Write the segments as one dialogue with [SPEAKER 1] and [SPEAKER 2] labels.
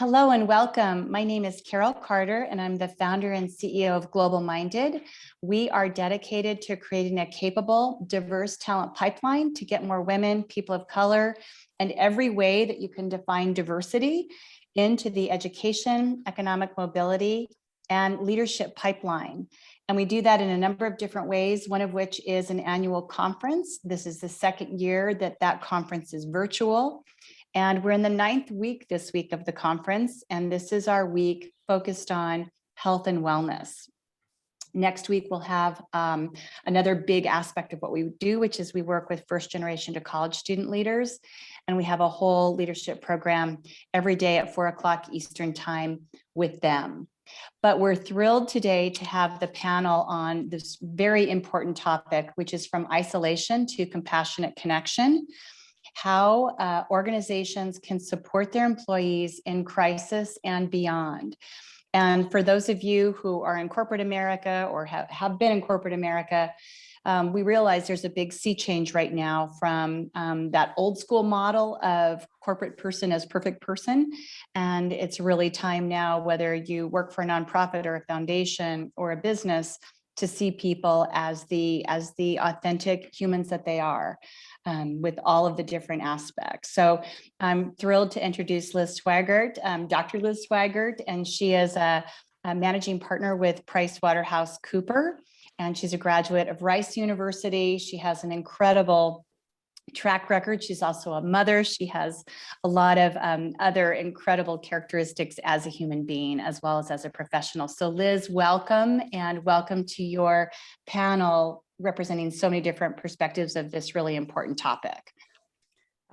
[SPEAKER 1] Hello and welcome. My name is Carol Carter, and I'm the founder and CEO of Global Minded. We are dedicated to creating a capable, diverse talent pipeline to get more women, people of color, and every way that you can define diversity into the education, economic mobility, and leadership pipeline. And we do that in a number of different ways, one of which is an annual conference. This is the second year that conference is virtual. And we're in the 9th week this week of the conference, and this is our week focused on health and wellness. Next week, we'll have another big aspect of what we do, which is we work with first generation to college student leaders, and we have a whole leadership program every day at 4 o'clock Eastern time with them. But we're thrilled today to have the panel on this very important topic, which is from isolation to compassionate connection. How organizations can support their employees in crisis and beyond. And for those of you who are in corporate America or have been in corporate America, we realize there's a big sea change right now from that old school model of corporate person as perfect person. And it's really time now, whether you work for a nonprofit or a foundation or a business, to see people as the authentic humans that they are. With all of the different aspects. So I'm thrilled to introduce Liz Sweigart, Dr. Liz Sweigart, and she is a managing partner with PricewaterhouseCoopers, and she's a graduate of Rice University. She has an incredible track record. She's also a mother. She has a lot of other incredible characteristics as a human being, as well as a professional. So Liz, welcome, and welcome to your panel representing so many different perspectives of this really important topic.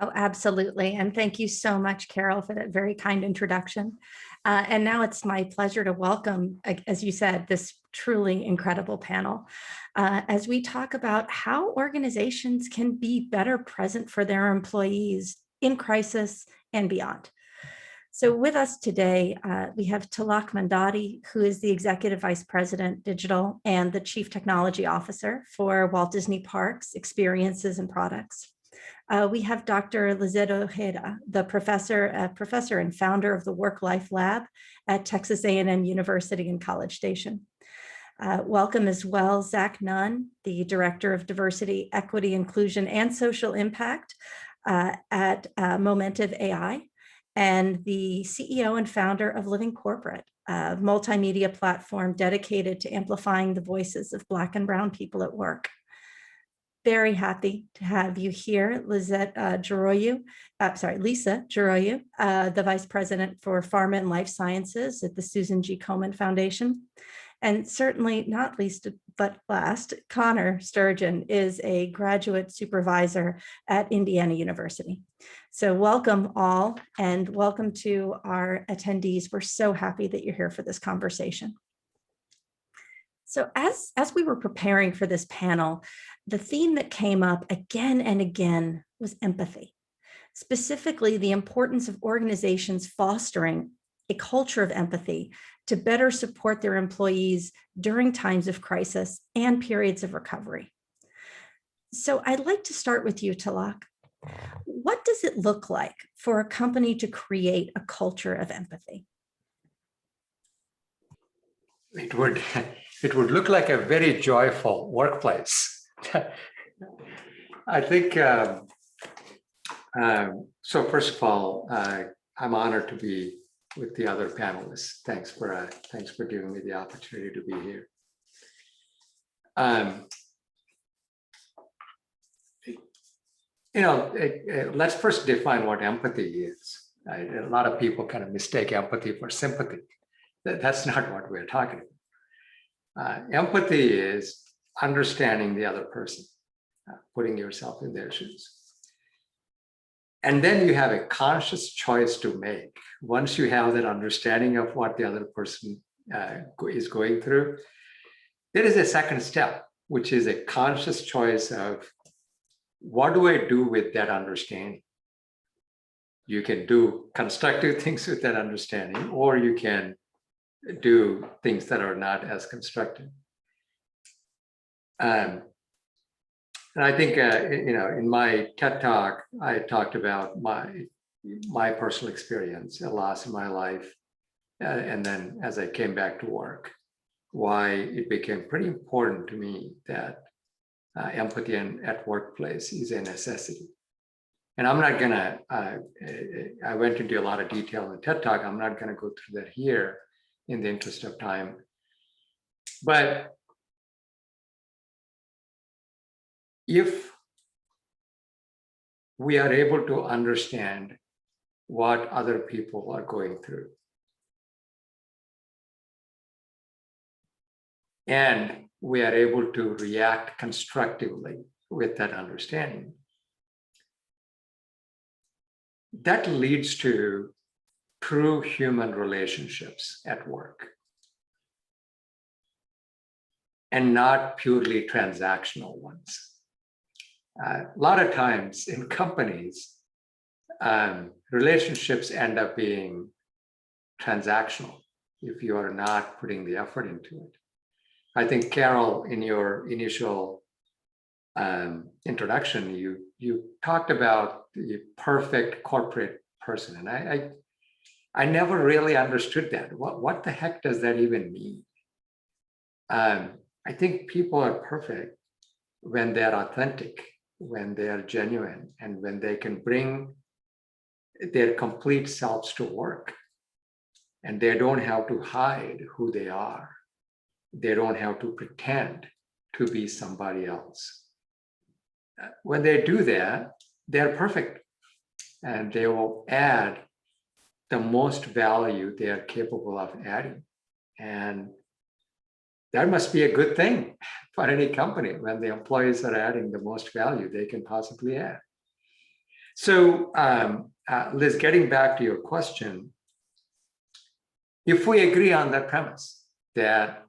[SPEAKER 2] Oh, absolutely. And thank you so much, Carol, for that very kind introduction. And now it's my pleasure to welcome, as you said, this truly incredible panel as we talk about how organizations can be better present for their employees in crisis and beyond. So with us today, we have Tilak Mandadi, who is the Executive Vice President, Digital, and the Chief Technology Officer for Walt Disney Parks, Experiences and Products. We have Dr. Lizette Ojeda, the professor and founder of the Work-Life Lab at Texas A&M University in College Station. Welcome as well, Zach Nunn, the Director of Diversity, Equity, Inclusion, and Social Impact at Momentive AI, and the CEO and founder of Living Corporate, a multimedia platform dedicated to amplifying the voices of Black and Brown people at work. Very happy to have you here, Lisa Giuroiu, the Vice President for Pharma and Life Sciences at the Susan G. Komen Foundation. And certainly not least, but last, Connor Sturgeon is a graduate supervisor at Indiana University. So welcome all, and welcome to our attendees. We're so happy that you're here for this conversation. So as we were preparing for this panel, the theme that came up again and again was empathy, specifically the importance of organizations fostering a culture of empathy to better support their employees during times of crisis and periods of recovery. So I'd like to start with you, Tilak. What does it look like for a company to create a culture of empathy?
[SPEAKER 3] It would look like a very joyful workplace. I think, so first of all, I'm honored to be with the other panelists. Thanks for giving me the opportunity to be here. Let's first define what empathy is. A lot of people kind of mistake empathy for sympathy. That's not what we're talking about. Empathy is understanding the other person, putting yourself in their shoes. And then you have a conscious choice to make. Once you have that understanding of what the other person is going through, there is a second step, which is a conscious choice of what do I do with that understanding? You can do constructive things with that understanding, or you can do things that are not as constructive. And I think, in my TED Talk, I talked about my personal experience, a loss in my life, and then as I came back to work, why it became pretty important to me that empathy at workplace is a necessity. And I'm not gonna, I went into a lot of detail in the TED Talk. I'm not gonna go through that here in the interest of time. But if we are able to understand what other people are going through, and we are able to react constructively with that understanding, that leads to true human relationships at work and not purely transactional ones. A lot of times in companies, relationships end up being transactional if you are not putting the effort into it. I think, Carol, in your initial introduction, you talked about the perfect corporate person, and I never really understood that. What the heck does that even mean? I think people are perfect when they're authentic, when they are genuine, and when they can bring their complete selves to work, and they don't have to hide who they are. They don't have to pretend to be somebody else. When they do that, they're perfect, and they will add the most value they are capable of adding. And that must be a good thing for any company when the employees are adding the most value they can possibly add. So, Liz, getting back to your question, if we agree on that premise that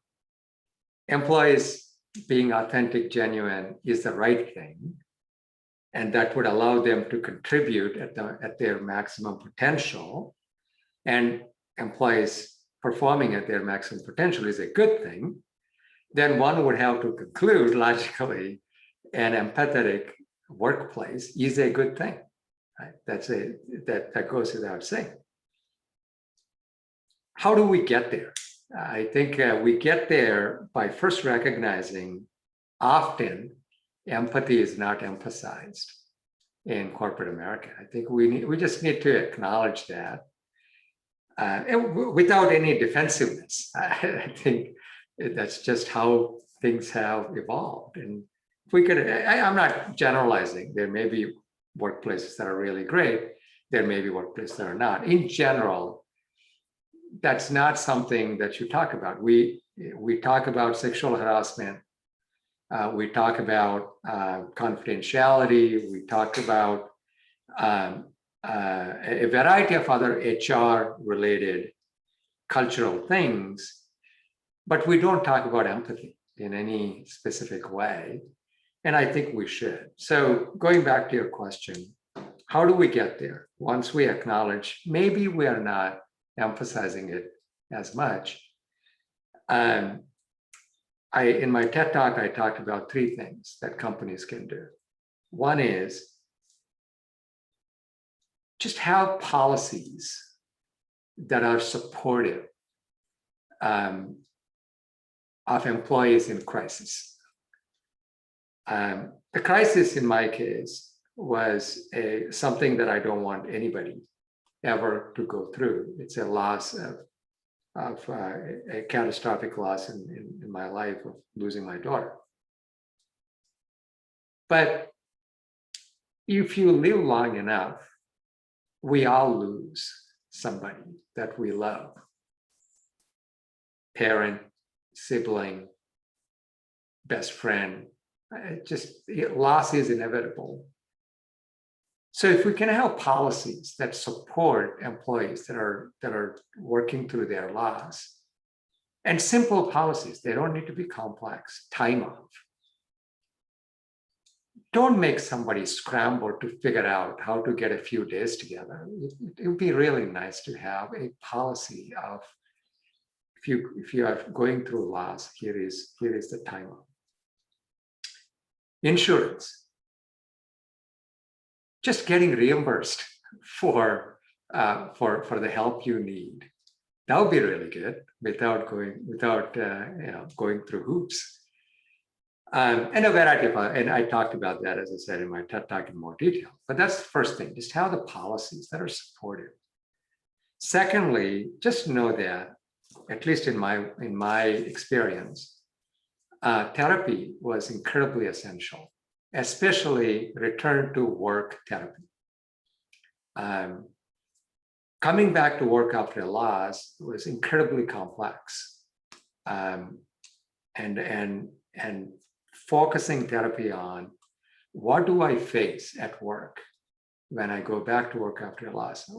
[SPEAKER 3] employees being authentic, genuine is the right thing, and that would allow them to contribute at their maximum potential, and employees performing at their maximum potential is a good thing, then one would have to conclude logically an empathetic workplace is a good thing. Right? That goes without saying. How do we get there? I think we get there by first recognizing often empathy is not emphasized in corporate America. I think we just need to acknowledge that without any defensiveness. I think that's just how things have evolved. And if we could, I'm not generalizing. There may be workplaces that are really great. There may be workplaces that are not. In general, that's not something that you talk about. We talk about sexual harassment. We talk about confidentiality. We talk about a variety of other HR-related cultural things, but we don't talk about empathy in any specific way. And I think we should. So going back to your question, how do we get there? Once we acknowledge maybe we are not emphasizing it as much. In my TED Talk, I talked about 3 things that companies can do. One is just have policies that are supportive of employees in crisis. The crisis in my case was something that I don't want anybody ever to go through. It's a loss of a catastrophic loss in my life of losing my daughter. But if you live long enough, we all lose somebody that we love. Parent, sibling, best friend, loss is inevitable. So if we can have policies that support employees that are working through their loss, and simple policies, they don't need to be complex, time off. Don't make somebody scramble to figure out how to get a few days together. It would be really nice to have a policy of, if you are going through loss, here is the time off. Insurance. Just getting reimbursed for the help you need. That would be really good without going through hoops. And a variety of, and I talked about that, as I said, in my TED Talk in more detail. But that's the first thing, just have the policies that are supportive. Secondly, just know that, at least in my experience, therapy was incredibly essential, especially return to work therapy. Coming back to work after a loss was incredibly complex, and focusing therapy on what do I face at work when I go back to work after a loss?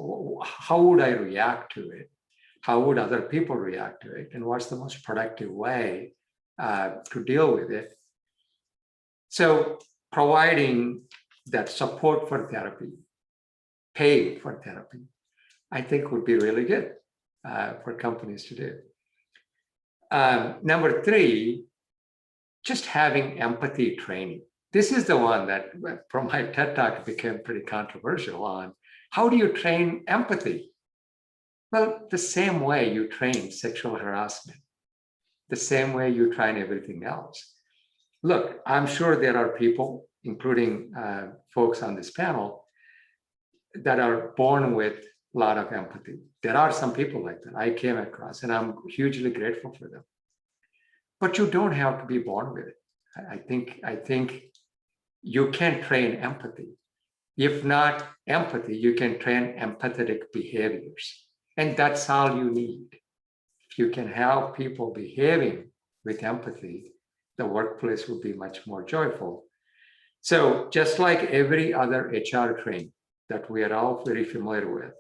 [SPEAKER 3] How would I react to it? How would other people react to it? And what's the most productive way to deal with it? So providing that support for therapy, paid for therapy, I think would be really good for companies to do. Number three, just having empathy training. This is the one that from my TED Talk became pretty controversial on how do you train empathy? Well, the same way you train sexual harassment, the same way you train everything else. Look, I'm sure there are people, including folks on this panel, that are born with a lot of empathy. There are some people like that I came across, and I'm hugely grateful for them. But you don't have to be born with it. I think you can train empathy. If not empathy, you can train empathetic behaviors. And that's all you need. If you can have people behaving with empathy, the workplace will be much more joyful. So just like every other HR training that we are all very familiar with,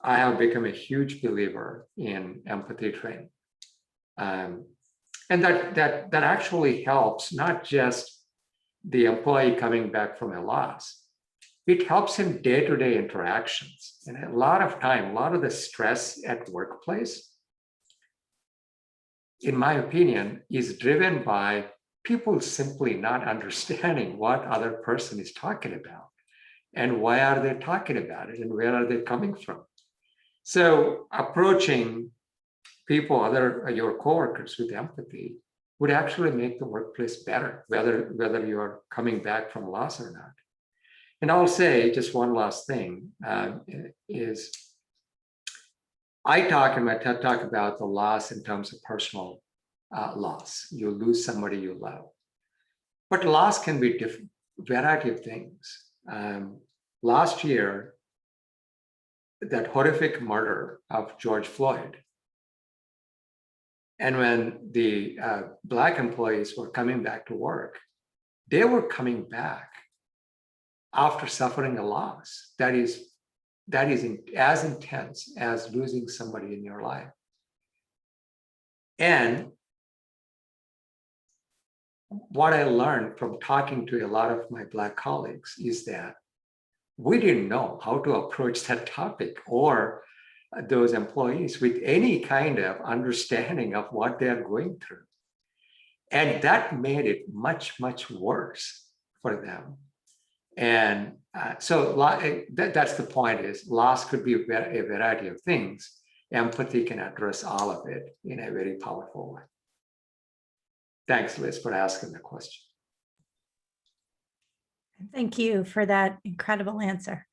[SPEAKER 3] I have become a huge believer in empathy training. And that actually helps not just the employee coming back from a loss, it helps in day-to-day interactions. And a lot of time, a lot of the stress at workplace, in my opinion, is driven by people simply not understanding what other person is talking about and why are they talking about it and where are they coming from. So approaching people, your coworkers, with empathy would actually make the workplace better, whether you're coming back from loss or not. And I'll say just one last thing is I talk in my TED Talk about the loss in terms of personal loss. You lose somebody you love. But loss can be different, variety of things. Last year, that horrific murder of George Floyd, and when the Black employees were coming back to work, they were coming back after suffering a loss that is as intense as losing somebody in your life. And what I learned from talking to a lot of my Black colleagues is that we didn't know how to approach that topic or those employees with any kind of understanding of what they're going through. And that made it much, much worse for them. And so that's the point, is loss could be a variety of things. Empathy can address all of it in a very powerful way. Thanks, Liz, for asking the question.
[SPEAKER 2] Thank you for that incredible answer.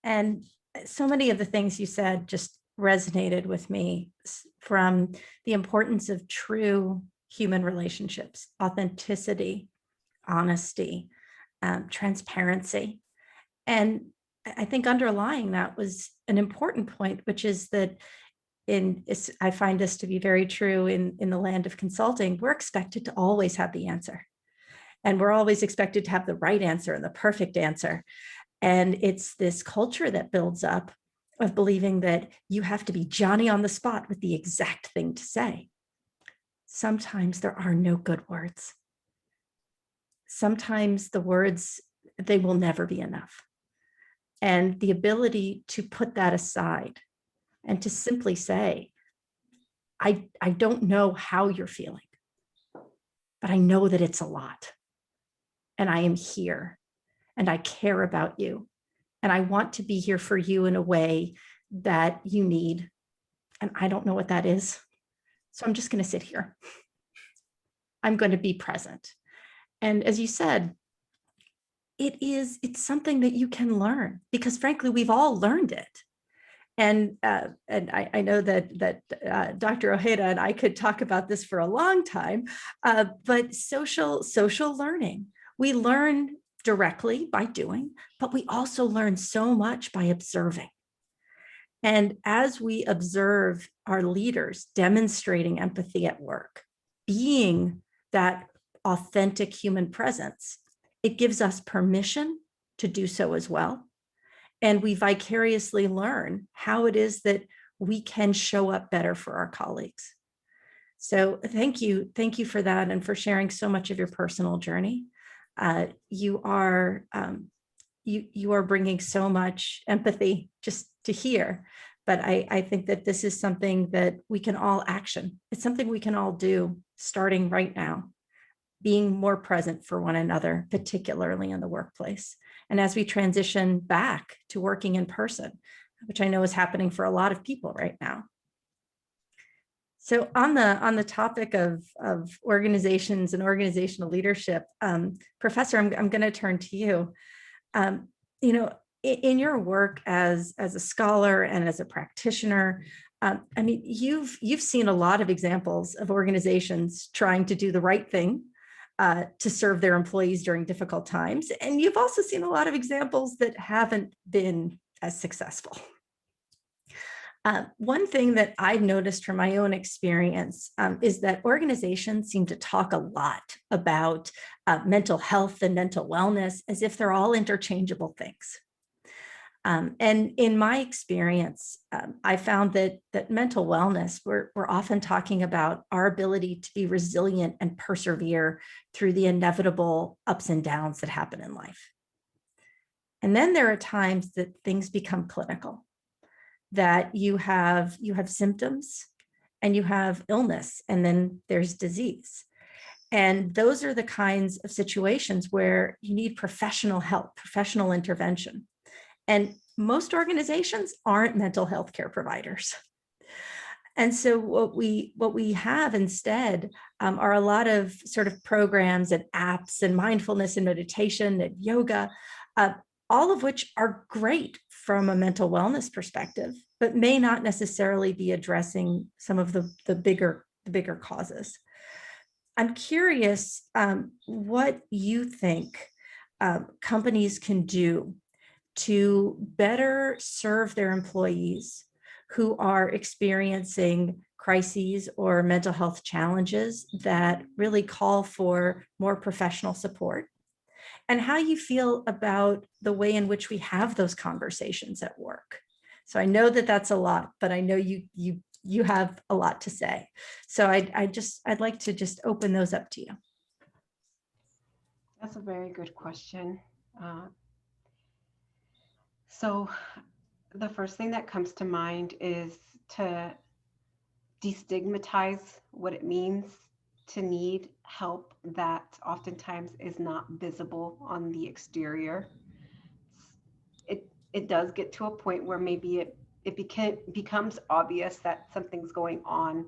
[SPEAKER 2] And so many of the things you said just resonated with me, from the importance of true human relationships, authenticity, honesty, transparency. And I think underlying that was an important point, which is that I find this to be very true in the land of consulting, we're expected to always have the answer. And we're always expected to have the right answer and the perfect answer. And it's this culture that builds up of believing that you have to be Johnny on the spot with the exact thing to say. Sometimes there are no good words. Sometimes the words, they will never be enough. And the ability to put that aside and to simply say, I don't know how you're feeling, but I know that it's a lot. And I am here, and I care about you, And I want to be here for you in a way that you need. And I don't know what that is. So I'm just going to sit here. I'm going to be present. And as you said, it's something that you can learn, because frankly, we've all learned it. And I know that Dr. Ojeda and I could talk about this for a long time, but social learning, we learn directly by doing, but we also learn so much by observing. And as we observe our leaders demonstrating empathy at work, being that authentic human presence, it gives us permission to do so as well. And we vicariously learn how it is that we can show up better for our colleagues. So thank you for that, and for sharing so much of your personal journey. You are bringing so much empathy just to hear. But I think that this is something that we can all action. It's something we can all do starting right now, being more present for one another, particularly in the workplace. And as we transition back to working in person, which I know is happening for a lot of people right now. So on the topic of organizations and organizational leadership, Professor, I'm going to turn to you. In your work as a scholar and as a practitioner, I mean, you've seen a lot of examples of organizations trying to do the right thing to serve their employees during difficult times. And you've also seen a lot of examples that haven't been as successful. One thing that I've noticed from my own experience is that organizations seem to talk a lot about mental health and mental wellness as if they're all interchangeable things. And in my experience, I found that mental wellness, we're often talking about our ability to be resilient and persevere through the inevitable ups and downs that happen in life. And then there are times that things become clinical, that you have symptoms and you have illness, and then there's disease. And those are the kinds of situations where you need professional help, professional intervention. And most organizations aren't mental health care providers. And so what we have instead are a lot of sort of programs and apps and mindfulness and meditation and yoga, all of which are great from a mental wellness perspective, but may not necessarily be addressing some of the bigger causes. I'm curious what you think companies can do to better serve their employees who are experiencing crises or mental health challenges that really call for more professional support, and how you feel about the way in which we have those conversations at work. So I know that that's a lot, but I know you have a lot to say. So I'd like to just open those up to you.
[SPEAKER 4] That's a very good question. So the first thing that comes to mind is to destigmatize what it means to need help that oftentimes is not visible on the exterior. It does get to a point where maybe it becomes obvious that something's going on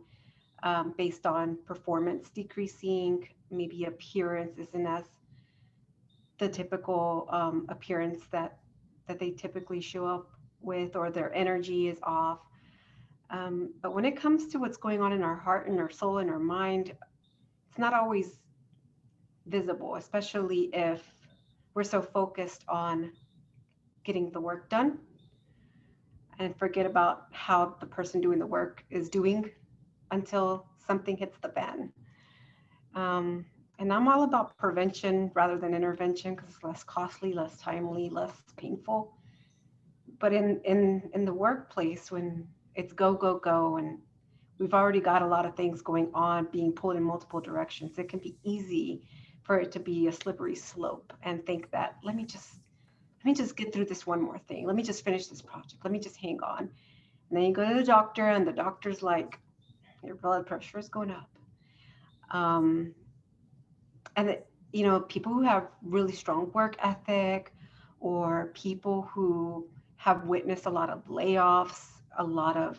[SPEAKER 4] based on performance decreasing, maybe appearance isn't as the typical appearance that they typically show up with, or their energy is off. But when it comes to what's going on in our heart and our soul and our mind, it's not always visible, especially if we're so focused on getting the work done and forget about how the person doing the work is doing until something hits the fan. And I'm all about prevention rather than intervention, because it's less costly, less timely, less painful. But in the workplace, when it's go, go, go, and we've already got a lot of things going on, being pulled in multiple directions, it can be easy for it to be a slippery slope and think that, let me just get through this one more thing. Let me just finish this project. Let me just hang on. And then you go to the doctor, and the doctor's like, your blood pressure is going up. And people who have really strong work ethic, or people who have witnessed a lot of layoffs, a lot of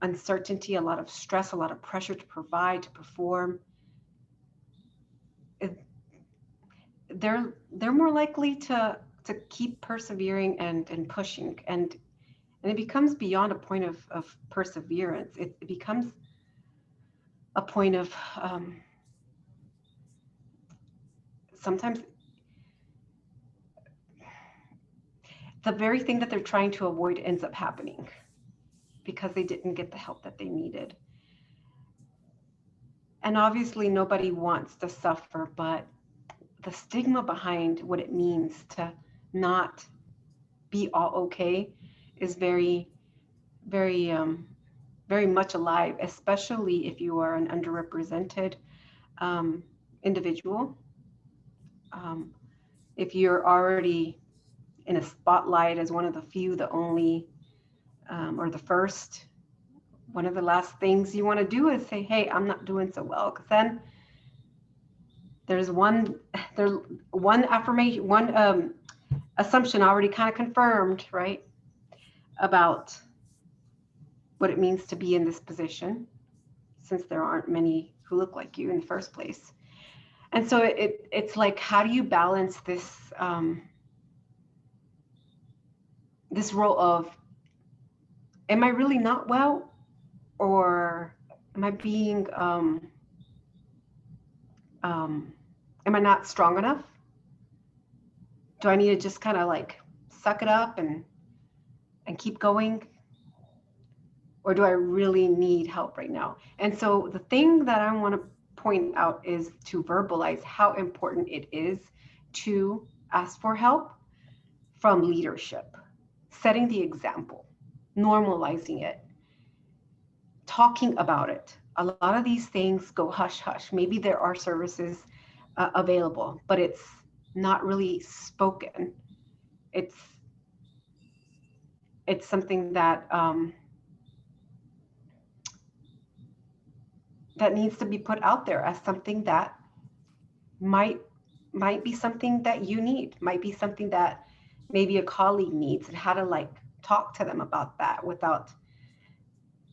[SPEAKER 4] uncertainty, a lot of stress, a lot of pressure to provide, to perform, they're more likely to keep persevering and pushing, and it becomes beyond a point of perseverance. It becomes a point of sometimes the very thing that they're trying to avoid ends up happening because they didn't get the help that they needed. And obviously nobody wants to suffer, but the stigma behind what it means to not be all okay is very, very, very much alive, especially if you are an underrepresented individual. If you're already in a spotlight as one of the few, the only, or the first, one of the last things you want to do is say, hey, I'm not doing so well, because then there's one affirmation, one assumption already kind of confirmed, right, about what it means to be in this position, since there aren't many who look like you in the first place. And so it's like, how do you balance this this role of, am I really not well, or am I being am I not strong enough? Do I need to just kind of like suck it up and keep going? Or do I really need help right now? And so the thing that I want to point out is to verbalize how important it is to ask for help from leadership, setting the example, normalizing it, talking about it. A lot of these things go hush hush. Maybe there are services available, but it's not really spoken. It's something that that needs to be put out there as something that might be something that you need, might be something that maybe a colleague needs, and how to like talk to them about that without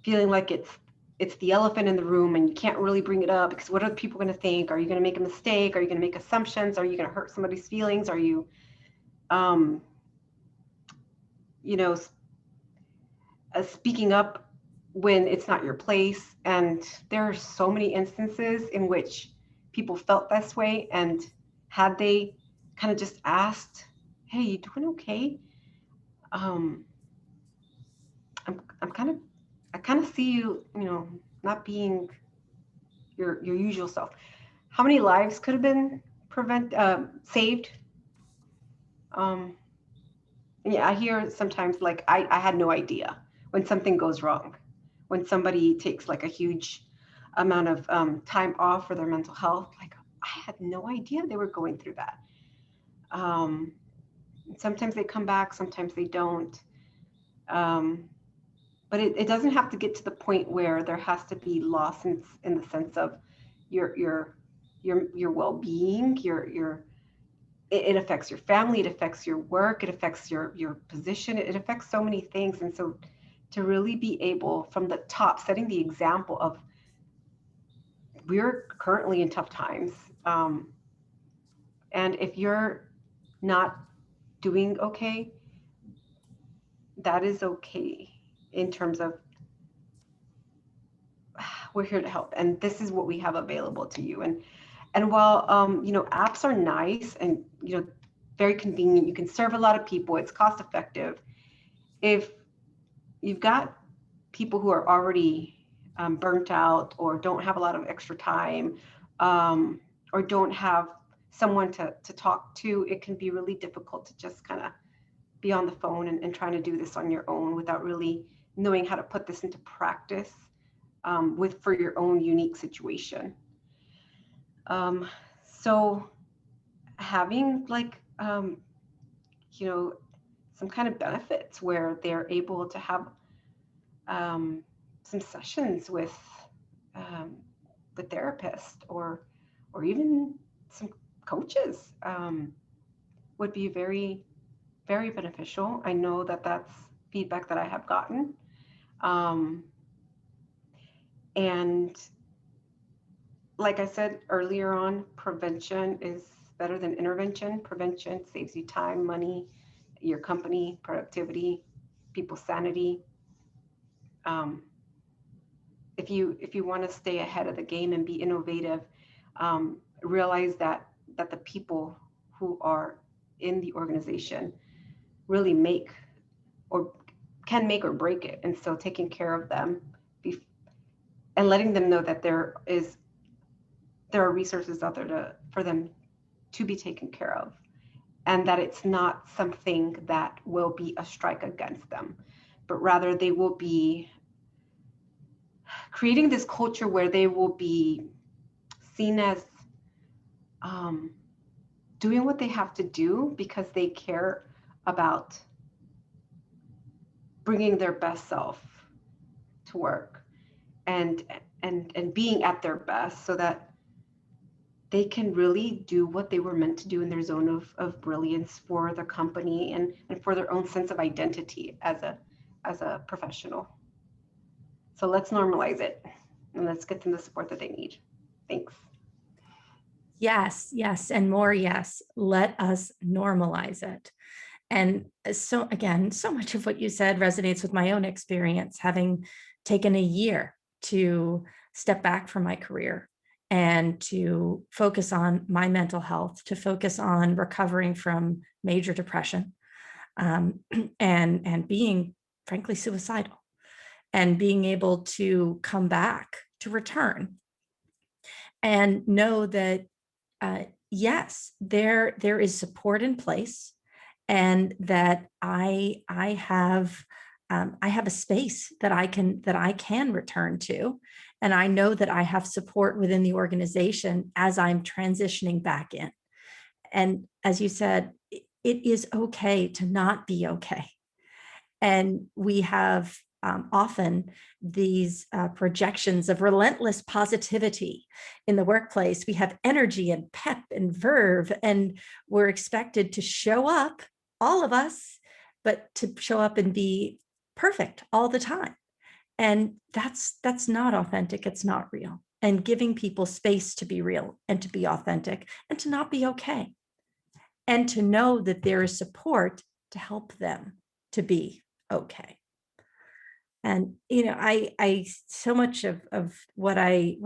[SPEAKER 4] feeling like it's the elephant in the room and you can't really bring it up because what are people going to think? Are you going to make a mistake? Are you going to make assumptions? Are you going to hurt somebody's feelings? Are you you know, speaking up when it's not your place? And there are so many instances in which people felt this way, and had they kind of just asked, hey, you doing okay? I kind of see you, you know, not being your usual self. How many lives could have been saved? Yeah, I hear sometimes like I had no idea when something goes wrong, when somebody takes like a huge amount of time off for their mental health. Like, I had no idea they were going through that. Sometimes they come back, sometimes they don't. But it doesn't have to get to the point where there has to be loss in the sense of your well-being, it affects your family, it affects your work, it affects your position, it affects so many things. And so to really be able from the top, setting the example of, we're currently in tough times. And if you're not doing okay, that is okay, in terms of, we're here to help, and this is what we have available to you. And while you know, apps are nice and, you know, very convenient, you can serve a lot of people, it's cost effective. If you've got people who are already burnt out, or don't have a lot of extra time, or don't have someone to talk to, it can be really difficult to just kind of be on the phone and trying to do this on your own without really knowing how to put this into practice for your own unique situation. So having like, you know, some kind of benefits where they're able to have some sessions with therapists, or even some coaches, would be very, very beneficial. I know that that's feedback that I have gotten. And like I said earlier on, prevention is better than intervention. Prevention saves you time, money, your company, productivity, people's sanity. If you want to stay ahead of the game and be innovative, realize that the people who are in the organization really can make or break it. And so taking care of them and letting them know that there are resources out there for them to be taken care of, and that it's not something that will be a strike against them, but rather they will be creating this culture where they will be seen as doing what they have to do because they care about bringing their best self to work and being at their best, so that they can really do what they were meant to do in their zone of brilliance for the company and for their own sense of identity as a professional. So let's normalize it and let's get them the support that they need. Thanks.
[SPEAKER 2] Yes, and more yes. Let us normalize it. And so again, so much of what you said resonates with my own experience, having taken a year to step back from my career and to focus on my mental health, to focus on recovering from major depression, and being frankly suicidal, and being able to come back, to return and know that yes, there is support in place, and that I have a space that I can return to, and I know that I have support within the organization as I'm transitioning back in. And as you said, it is okay to not be okay. And we have often these projections of relentless positivity in the workplace. We have energy and pep and verve, and we're expected to show up, all of us, but to show up and be perfect all the time. And that's not authentic. It's not real. And giving people space to be real and to be authentic and to not be okay. And to know that there is support to help them to be okay. And, you know, I so much of what I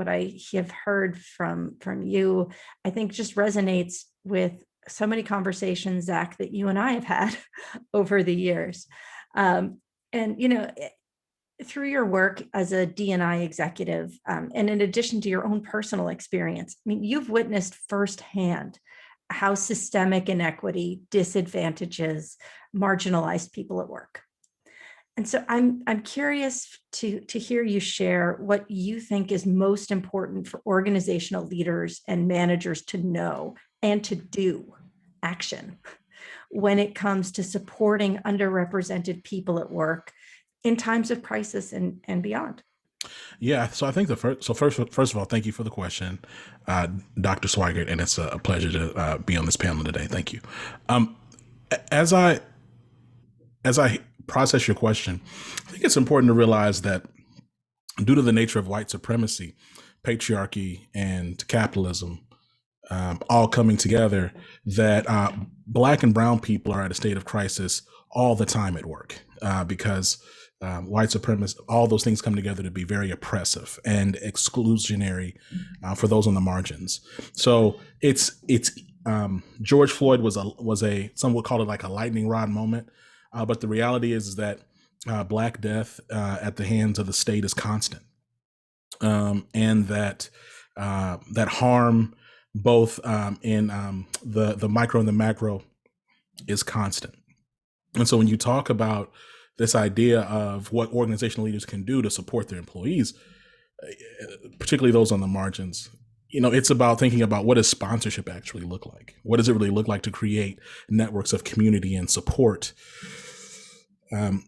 [SPEAKER 2] have heard from you, I think just resonates with so many conversations, Zach, that you and I have had over the years. And, you know, through your work as a D&I executive, and in addition to your own personal experience, I mean, you've witnessed firsthand how systemic inequity disadvantages marginalized people at work. And so I'm curious to hear you share what you think is most important for organizational leaders and managers to know and to do action when it comes to supporting underrepresented people at work in times of crisis and beyond.
[SPEAKER 5] Yeah, so I think first of all, thank you for the question, Dr. Sweigart, and it's a pleasure to be on this panel today. Thank you. As I process your question, I think it's important to realize that due to the nature of white supremacy, patriarchy, and capitalism all coming together, that Black and brown people are at a state of crisis all the time at work because white supremacy, all those things come together to be very oppressive and exclusionary for those on the margins. So it's George Floyd was a some would call it like a lightning rod moment, but the reality is that Black death at the hands of the state is constant, and that harm both in the micro and the macro is constant. And so when you talk about this idea of what organizational leaders can do to support their employees, particularly those on the margins, you know, it's about thinking about what does sponsorship actually look like? What does it really look like to create networks of community and support?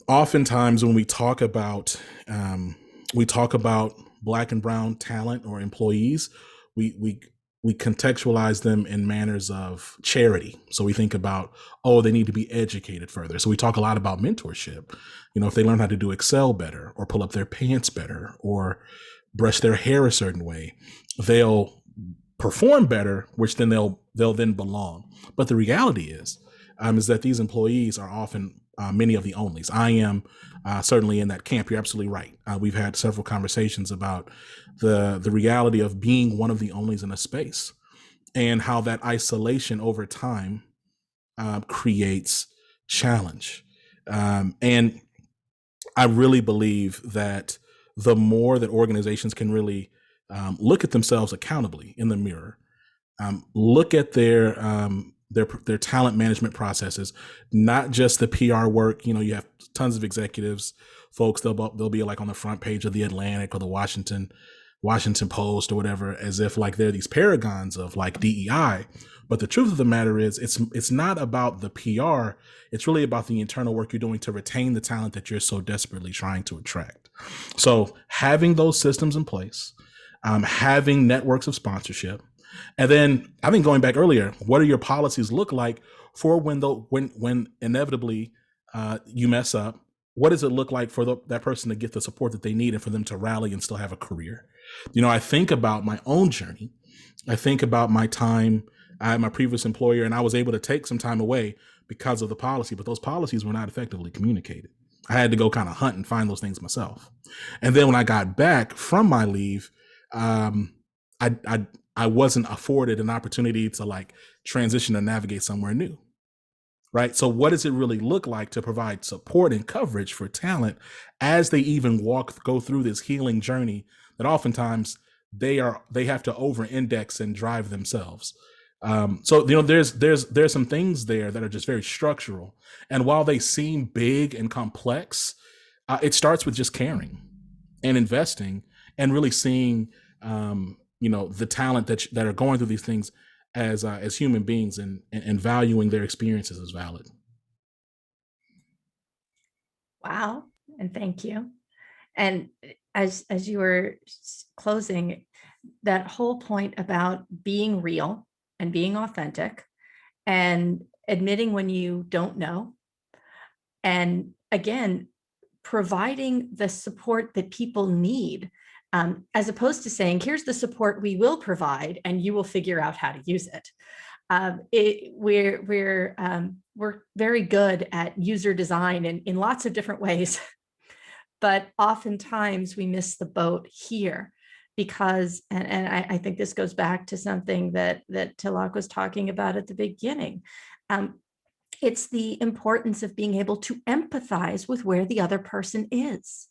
[SPEAKER 5] Oftentimes when we talk about Black and brown talent or employees, we we contextualize them in manners of charity. So we think about, oh, they need to be educated further. So we talk a lot about mentorship. You know, if they learn how to do Excel better, or pull up their pants better, or brush their hair a certain way, they'll perform better, which then they'll then belong. But the reality is that these employees are often many of the onlys. I am certainly in that camp. You're absolutely right. We've had several conversations about the reality of being one of the onlys in a space, and how that isolation over time creates challenge. And I really believe that the more that organizations can really look at themselves accountably in the mirror, look at their talent management processes, not just the PR work. You know, you have tons of executives, folks, they'll be like on the front page of the Atlantic or the Washington Post or whatever, as if like they're these paragons of like DEI. But the truth of the matter is, it's not about the PR. It's really about the internal work you're doing to retain the talent that you're so desperately trying to attract. So having those systems in place, having networks of sponsorship, and then I think going back earlier, what do your policies look like for when inevitably you mess up? What does it look like for that person to get the support that they need and for them to rally and still have a career? You know, I think about my own journey. I think about my time at my previous employer, and I was able to take some time away because of the policy, but those policies were not effectively communicated. I had to go kind of hunt and find those things myself. And then when I got back from my leave, I wasn't afforded an opportunity to like transition and navigate somewhere new. Right. So what does it really look like to provide support and coverage for talent as they even go through this healing journey that oftentimes they have to over-index and drive themselves? So, you know, there's some things there that are just very structural. And while they seem big and complex, it starts with just caring and investing and really seeing, you know, the talent that are going through these things as human beings and valuing their experiences as valid.
[SPEAKER 2] Wow. And thank you. And as you were closing, that whole point about being real and being authentic and admitting when you don't know, and again, providing the support that people need, as opposed to saying, here's the support we will provide and you will figure out how to use it. We're very good at user design in lots of different ways, but oftentimes we miss the boat here because, and I think this goes back to something that Tilak was talking about at the beginning. It's the importance of being able to empathize with where the other person is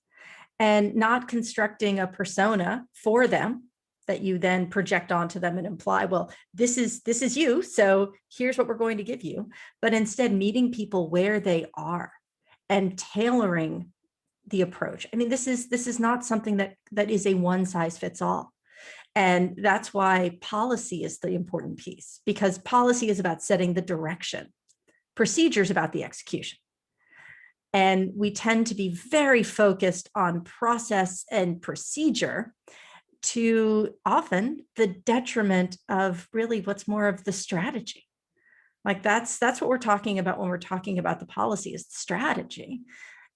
[SPEAKER 2] and not constructing a persona for them that you then project onto them and imply, well, this is you, so here's what we're going to give you, but instead meeting people where they are and tailoring the approach. I mean, this is not something that is a one size fits all. And that's why policy is the important piece, because policy is about setting the direction. Procedure is about the execution. And we tend to be very focused on process and procedure to often the detriment of really what's more of the strategy. Like that's what we're talking about when we're talking about the policy is the strategy.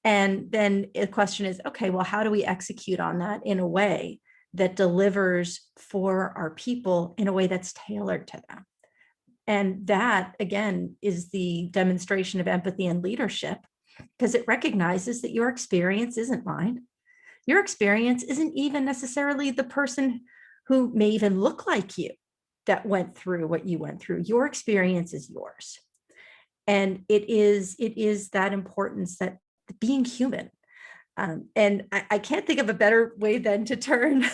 [SPEAKER 2] And then the question is, okay, well, how do we execute on that in a way that delivers for our people in a way that's tailored to them? And that, again, is the demonstration of empathy and leadership, because it recognizes that your experience isn't mine. Your experience isn't even necessarily the person who may even look like you that went through what you went through. Your experience is yours. And it is that importance that being human. And I can't think of a better way than to turn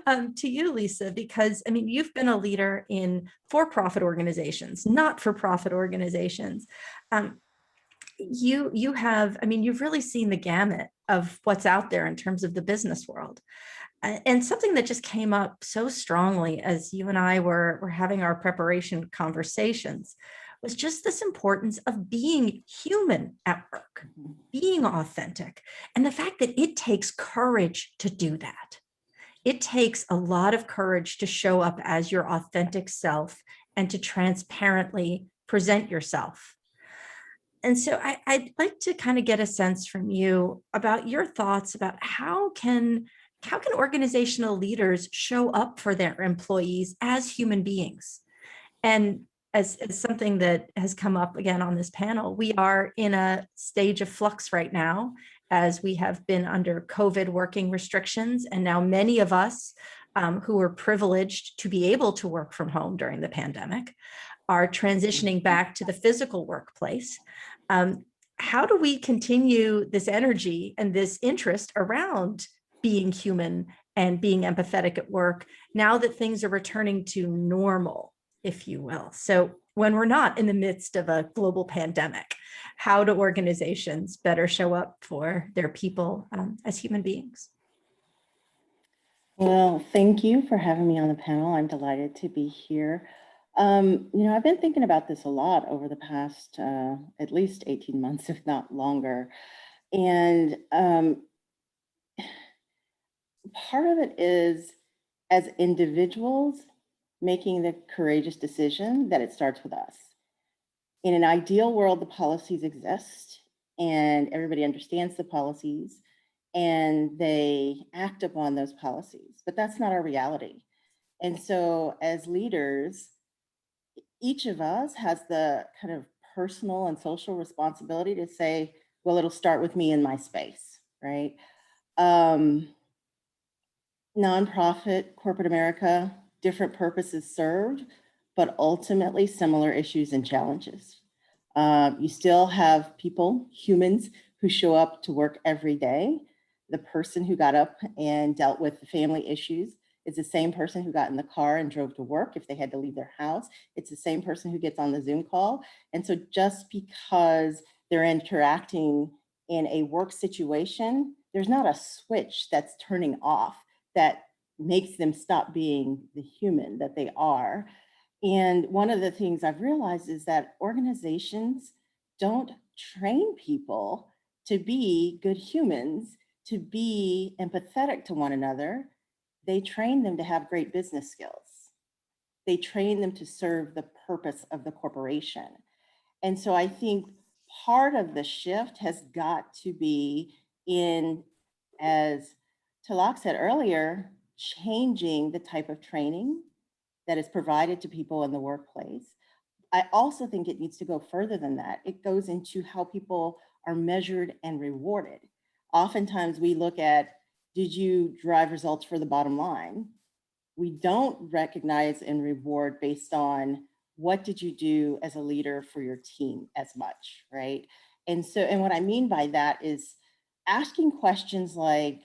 [SPEAKER 2] to you, Lisa, because I mean, you've been a leader in for-profit organizations, not-for-profit organizations. You have, I mean, you've really seen the gamut of what's out there in terms of the business world. And something that just came up so strongly as you and I were having our preparation conversations was just this importance of being human at work, being authentic, and the fact that it takes courage to do that. it takes a lot of courage to show up as your authentic self and to transparently present yourself. And so I'd like to kind of get a sense from you about your thoughts about how can organizational leaders show up for their employees as human beings? And as something that has come up again on this panel, we are in a stage of flux right now, as we have been under COVID working restrictions. And now many of us who were privileged to be able to work from home during the pandemic are transitioning back to the physical workplace. How do we continue this energy and this interest around being human and being empathetic at work now that things are returning to normal, if you will? So when we're not in the midst of a global pandemic, how do organizations better show up for their people as human beings?
[SPEAKER 6] Well, thank you for having me on the panel. I'm delighted to be here. I've been thinking about this a lot over the past at least 18 months, if not longer. And part of it is, as individuals, making the courageous decision that it starts with us. In an ideal world, the policies exist and everybody understands the policies and they act upon those policies, but that's not our reality. And so as leaders, each of us has the kind of personal and social responsibility to say, well, it'll start with me in my space, right? Nonprofit, corporate America, different purposes served, but ultimately similar issues and challenges. You still have people, humans, who show up to work every day. The person who got up and dealt with the family issues is the same person who got in the car and drove to work if they had to leave their house. It's the same person who gets on the Zoom call. And so just because they're interacting in a work situation, there's not a switch that's turning off that makes them stop being the human that they are. And one of the things I've realized is that organizations don't train people to be good humans, to be empathetic to one another. They train them to have great business skills. They train them to serve the purpose of the corporation. And so I think part of the shift has got to be in, as Tilak said earlier, changing the type of training that is provided to people in the workplace. I also think it needs to go further than that. It goes into how people are measured and rewarded. Oftentimes we look at, did you drive results for the bottom line? We don't recognize and reward based on what did you do as a leader for your team as much, right? And so, and what I mean by that is asking questions like,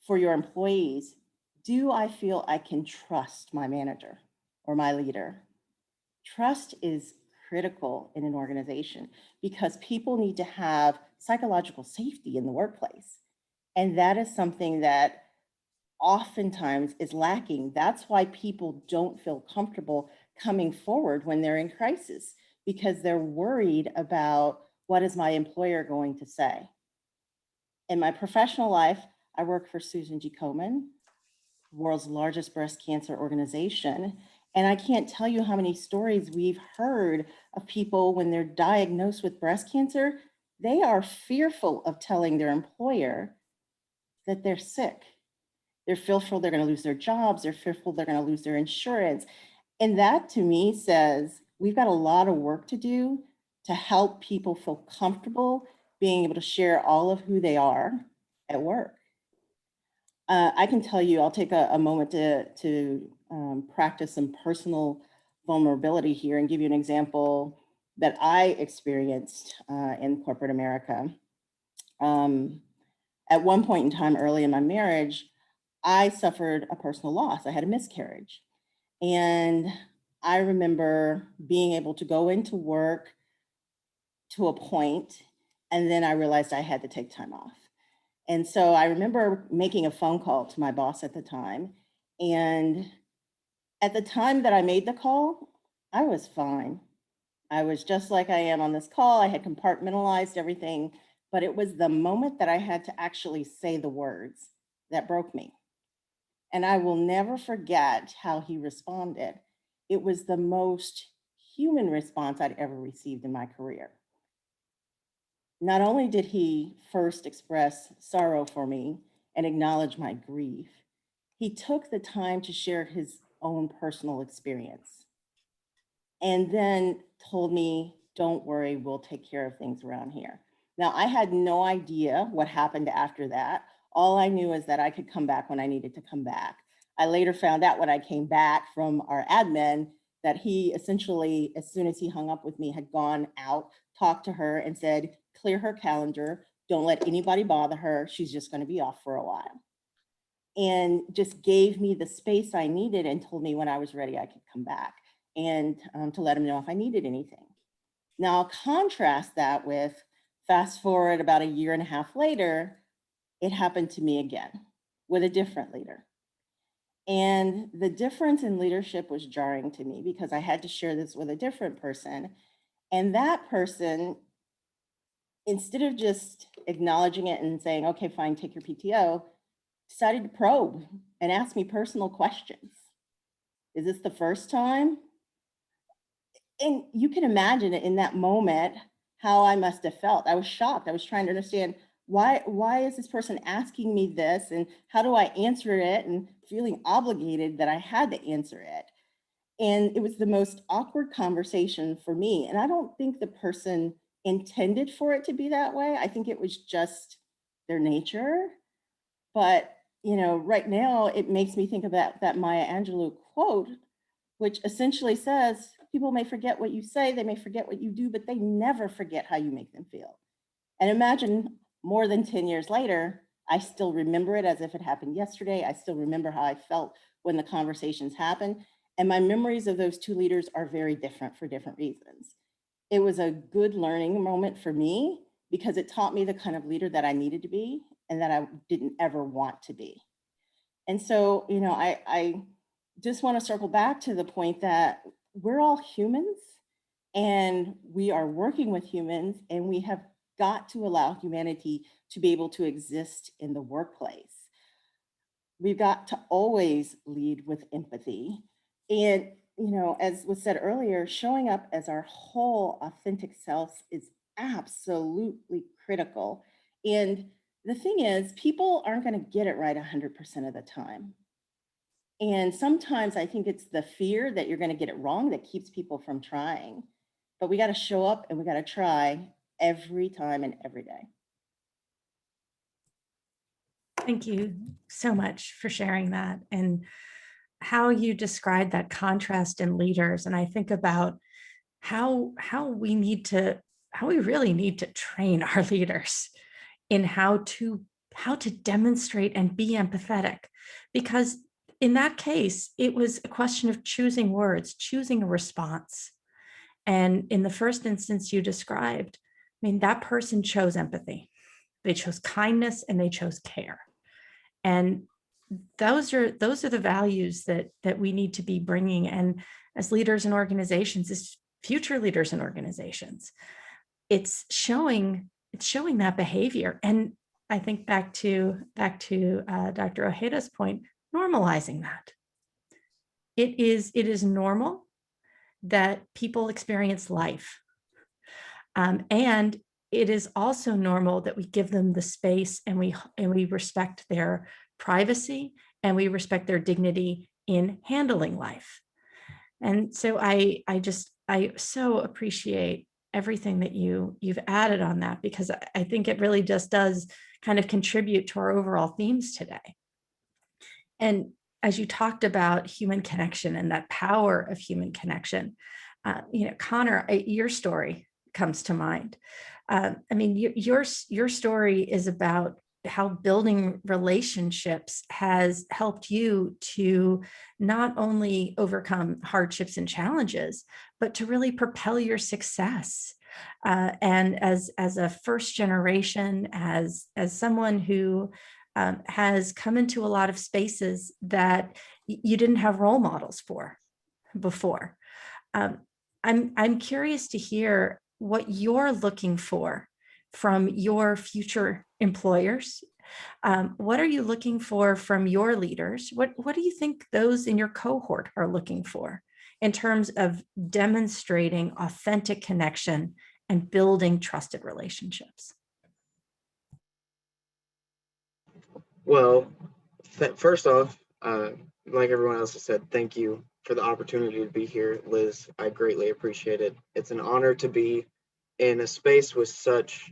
[SPEAKER 6] for your employees, do I feel I can trust my manager or my leader? Trust is critical in an organization because people need to have psychological safety in the workplace. And that is something that oftentimes is lacking. That's why people don't feel comfortable coming forward when they're in crisis, because they're worried about what is my employer going to say. In my professional life, I work for Susan G. Komen, world's largest breast cancer organization. And I can't tell you how many stories we've heard of people when they're diagnosed with breast cancer, they are fearful of telling their employer that they're sick. They're fearful they're going to lose their jobs. They're fearful they're going to lose their insurance. And that to me says we've got a lot of work to do to help people feel comfortable being able to share all of who they are at work. I can tell you, I'll take a moment to practice some personal vulnerability here and give you an example that I experienced in corporate America. At one point in time early in my marriage, I suffered a personal loss. I had a miscarriage. And I remember being able to go into work to a point, and then I realized I had to take time off. And so I remember making a phone call to my boss at the time. And at the time that I made the call, I was fine. I was just like I am on this call. I had compartmentalized everything, but it was the moment that I had to actually say the words that broke me. And I will never forget how he responded. It was the most human response I'd ever received in my career. Not only did he first express sorrow for me and acknowledge my grief, he took the time to share his own personal experience and then told me, don't worry, we'll take care of things around here. Now, I had no idea what happened after that. All I knew is that I could come back when I needed to come back. I later found out when I came back from our admin that he essentially, as soon as he hung up with me, had gone out, talked to her and said, clear her calendar, don't let anybody bother her, she's just going to be off for a while. And just gave me the space I needed and told me when I was ready I could come back, and to let him know if I needed anything. Now, contrast that with fast forward about a year and a half later, it happened to me again with a different leader. And the difference in leadership was jarring to me because I had to share this with a different person. And that person, instead of just acknowledging it and saying, okay, fine, take your PTO, decided to probe and ask me personal questions. Is this the first time? And you can imagine it in that moment, how I must have felt. I was shocked. I was trying to understand why is this person asking me this, and how do I answer it, and feeling obligated that I had to answer it. And it was the most awkward conversation for me. And I don't think the person intended for it to be that way. I think it was just their nature. But, you know, right now it makes me think of that Maya Angelou quote, which essentially says, people may forget what you say, they may forget what you do, but they never forget how you make them feel. And imagine more than 10 years later, I still remember it as if it happened yesterday. I still remember how I felt when the conversations happened. And my memories of those two leaders are very different for different reasons. It was a good learning moment for me because it taught me the kind of leader that I needed to be and that I didn't ever want to be. And so, you know, I just want to circle back to the point that we're all humans and we are working with humans, and we have got to allow humanity to be able to exist in the workplace. We've got to always lead with empathy. And, you know, as was said earlier, showing up as our whole authentic selves is absolutely critical. And the thing is, people aren't going to get it right 100% of the time. And sometimes I think it's the fear that you're going to get it wrong that keeps people from trying. But we got to show up and we got to try every time and every day.
[SPEAKER 2] Thank you so much for sharing that and how you describe that contrast in leaders. And I think about how we really need to train our leaders in how to demonstrate and be empathetic, because in that case, it was a question of choosing words, choosing a response. And in the first instance you described, I mean, that person chose empathy. They chose kindness and they chose care. And those are the values that we need to be bringing. And as leaders in organizations, as future leaders in organizations, it's showing that behavior. And I think back to Dr. Ojeda's point, normalizing that. It is normal that people experience life. And it is also normal that we give them the space and we respect their privacy and we respect their dignity in handling life. And so I so appreciate everything that you've added on that, because I think it really just does kind of contribute to our overall themes today. And as you talked about human connection and that power of human connection, you know, Connor, your story comes to mind. I mean, your story is about how building relationships has helped you to not only overcome hardships and challenges, but to really propel your success. And as a first generation, as someone who has come into a lot of spaces that you didn't have role models for before. I'm curious to hear what you're looking for from your future employers What are you looking for from your leaders? What do you think those in your cohort are looking for in terms of demonstrating authentic connection and building trusted relationships?
[SPEAKER 7] Well, first off, like everyone else has said, thank you for the opportunity to be here, Liz. I greatly appreciate it. It's an honor to be in a space with such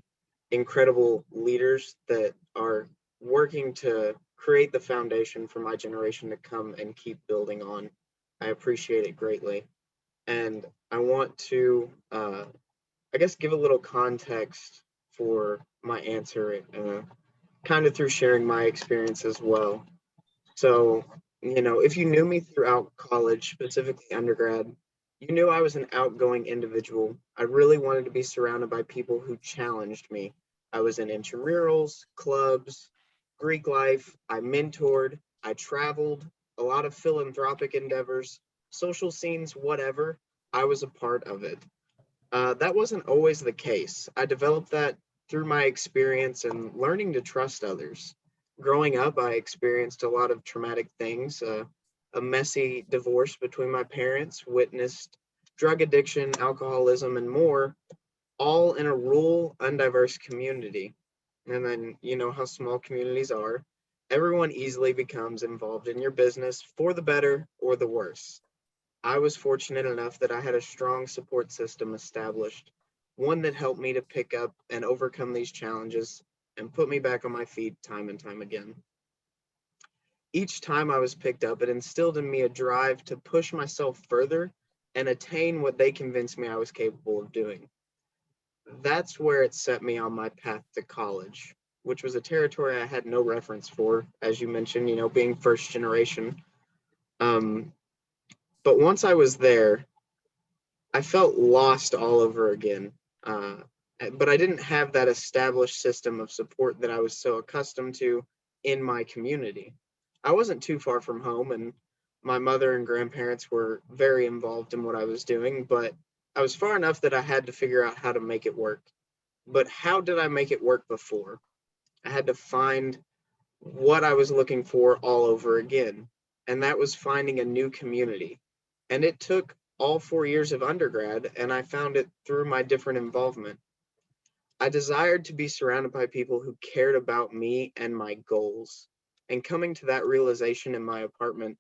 [SPEAKER 7] incredible leaders that are working to create the foundation for my generation to come and keep building on. I appreciate it greatly. And I want to, I guess, give a little context for my answer, kind of through sharing my experience as well. So, if you knew me throughout college, specifically undergrad, you knew I was an outgoing individual. I really wanted to be surrounded by people who challenged me. I was in intramurals, clubs, Greek life. I mentored, I traveled, a lot of philanthropic endeavors, social scenes, whatever. I was a part of it. That wasn't always the case. I developed that through my experience and learning to trust others. Growing up, I experienced a lot of traumatic things, a messy divorce between my parents, witnessed drug addiction, alcoholism, and more, all in a rural, undiverse community. And then, you know how small communities are. Everyone easily becomes involved in your business for the better or the worse. I was fortunate enough that I had a strong support system established, one that helped me to pick up and overcome these challenges and put me back on my feet time and time again. Each time I was picked up, it instilled in me a drive to push myself further and attain what they convinced me I was capable of doing. That's where it set me on my path to college, which was a territory I had no reference for, as you mentioned, being first generation. But once I was there, I felt lost all over again. But I didn't have that established system of support that I was so accustomed to in my community. I wasn't too far from home, and my mother and grandparents were very involved in what I was doing, but I was far enough that I had to figure out how to make it work. But how did I make it work before? I had to find what I was looking for all over again, and that was finding a new community. And it took all 4 years of undergrad, and I found it through my different involvement. I desired to be surrounded by people who cared about me and my goals. And coming to that realization in my apartment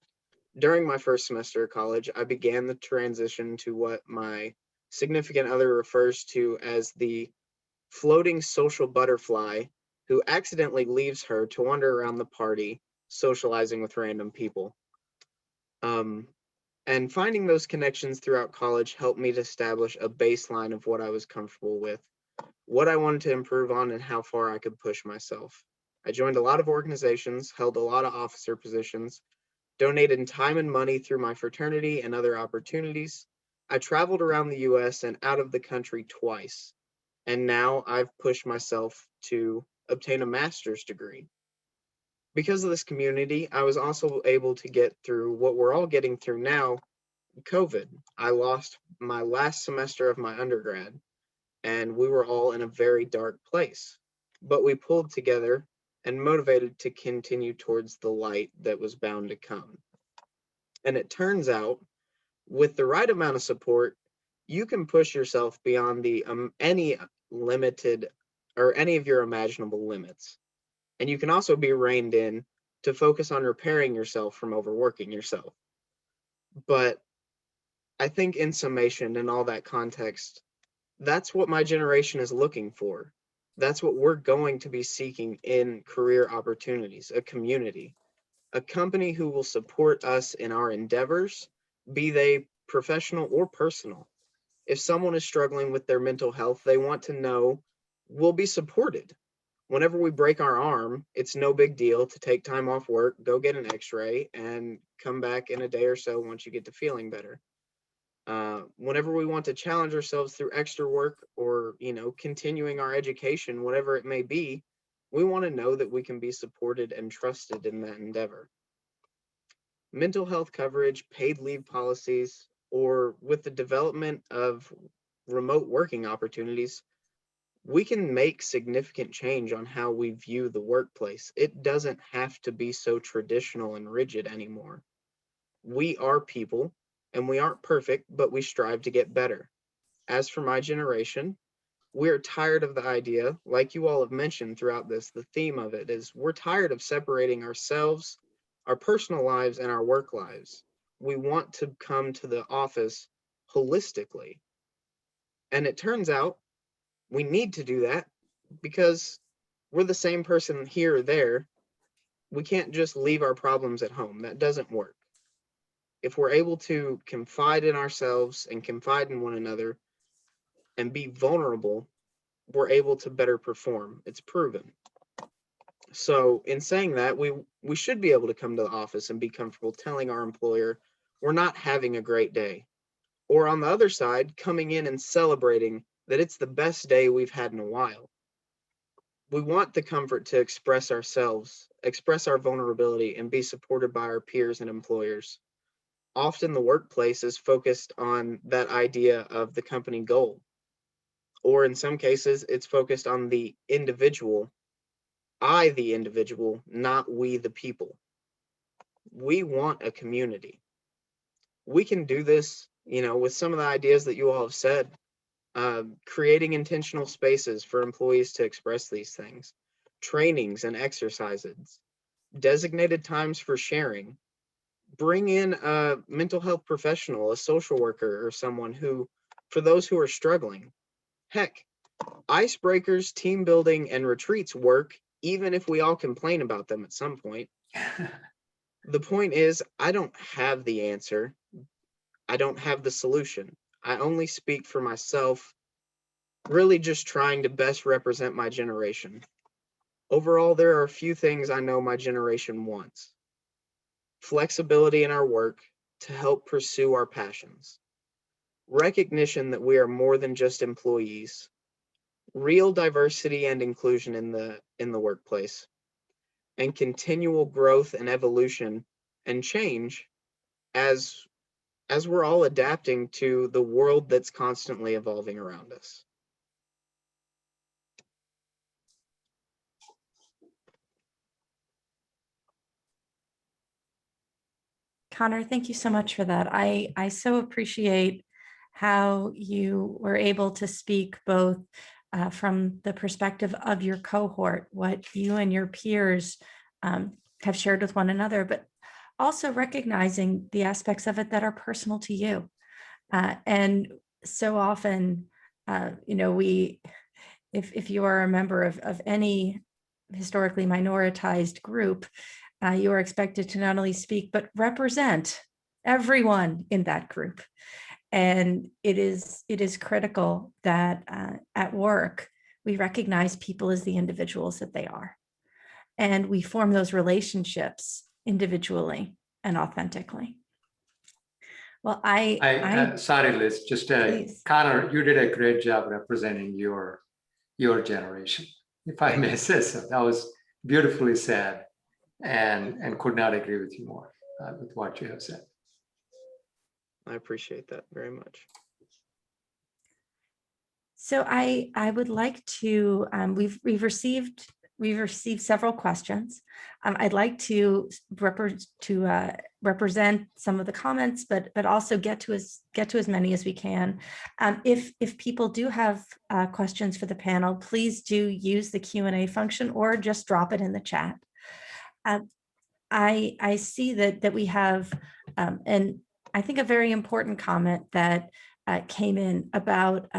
[SPEAKER 7] during my first semester of college, I began the transition to what my significant other refers to as the floating social butterfly who accidentally leaves her to wander around the party, socializing with random people. And finding those connections throughout college helped me to establish a baseline of what I was comfortable with, what I wanted to improve on, and how far I could push myself. I joined a lot of organizations, held a lot of officer positions, donated time and money through my fraternity and other opportunities. I traveled around the US and out of the country twice, and now I've pushed myself to obtain a master's degree. Because of this community, I was also able to get through what we're all getting through now, COVID. I lost my last semester of my undergrad, and we were all in a very dark place. But we pulled together and motivated to continue towards the light that was bound to come. And it turns out, with the right amount of support, you can push yourself beyond the any limited or any of your imaginable limits. And you can also be reined in to focus on repairing yourself from overworking yourself. But I think in summation and all that context, that's what my generation is looking for. That's what we're going to be seeking in career opportunities, a community, a company who will support us in our endeavors, be they professional or personal. If someone is struggling with their mental health, they want to know we'll be supported. Whenever we break our arm, it's no big deal to take time off work, go get an x-ray, and come back in a day or so once you get to feeling better. Whenever we want to challenge ourselves through extra work or, continuing our education, whatever it may be, we want to know that we can be supported and trusted in that endeavor. Mental health coverage, paid leave policies, or with the development of remote working opportunities, we can make significant change on how we view the workplace. It doesn't have to be so traditional and rigid anymore. We are people, and we aren't perfect, but we strive to get better. As for my generation, we're tired of the idea, like you all have mentioned throughout this, the theme of it is we're tired of separating ourselves, our personal lives, and our work lives. We want to come to the office holistically. And it turns out we need to do that because we're the same person here or there. We can't just leave our problems at home. That doesn't work. If we're able to confide in ourselves and confide in one another and be vulnerable, we're able to better perform. It's proven. So in saying that, we should be able to come to the office and be comfortable telling our employer we're not having a great day. Or on the other side, coming in and celebrating that it's the best day we've had in a while. We want the comfort to express ourselves, express our vulnerability, and be supported by our peers and employers. Often the workplace is focused on that idea of the company goal. Or in some cases, it's focused on the individual. I, the individual, not we, the people. We want a community. We can do this, with some of the ideas that you all have said, creating intentional spaces for employees to express these things, trainings and exercises, designated times for sharing, bring in a mental health professional, a social worker, or someone who, for those who are struggling. Heck, icebreakers, team building, and retreats work, even if we all complain about them at some point. The point is, I don't have the answer. I don't have the solution. I only speak for myself, really just trying to best represent my generation. Overall, there are a few things I know my generation wants. Flexibility in our work to help pursue our passions. Recognition that we are more than just employees. Real diversity and inclusion in the workplace. And continual growth and evolution and change as we're all adapting to the world that's constantly evolving around us.
[SPEAKER 2] Connor, thank you so much for that. I so appreciate how you were able to speak both from the perspective of your cohort, what you and your peers have shared with one another, but also recognizing the aspects of it that are personal to you. And so often, if you are a member of any historically minoritized group, you are expected to not only speak, but represent everyone in that group. And it is critical that at work, we recognize people as the individuals that they are. And we form those relationships individually and authentically. Well,
[SPEAKER 3] sorry, Liz, just Connor, you did a great job representing your generation, if I may say so. That was beautifully said, and could not agree with you more with what you have said.
[SPEAKER 7] I appreciate that very much.
[SPEAKER 2] So I would like to, we've received several questions. I'd like to represent some of the comments, but also get to as many as we can. If people do have questions for the panel, please do use the Q&A function or just drop it in the chat. I see that we have, and I think a very important comment that came in about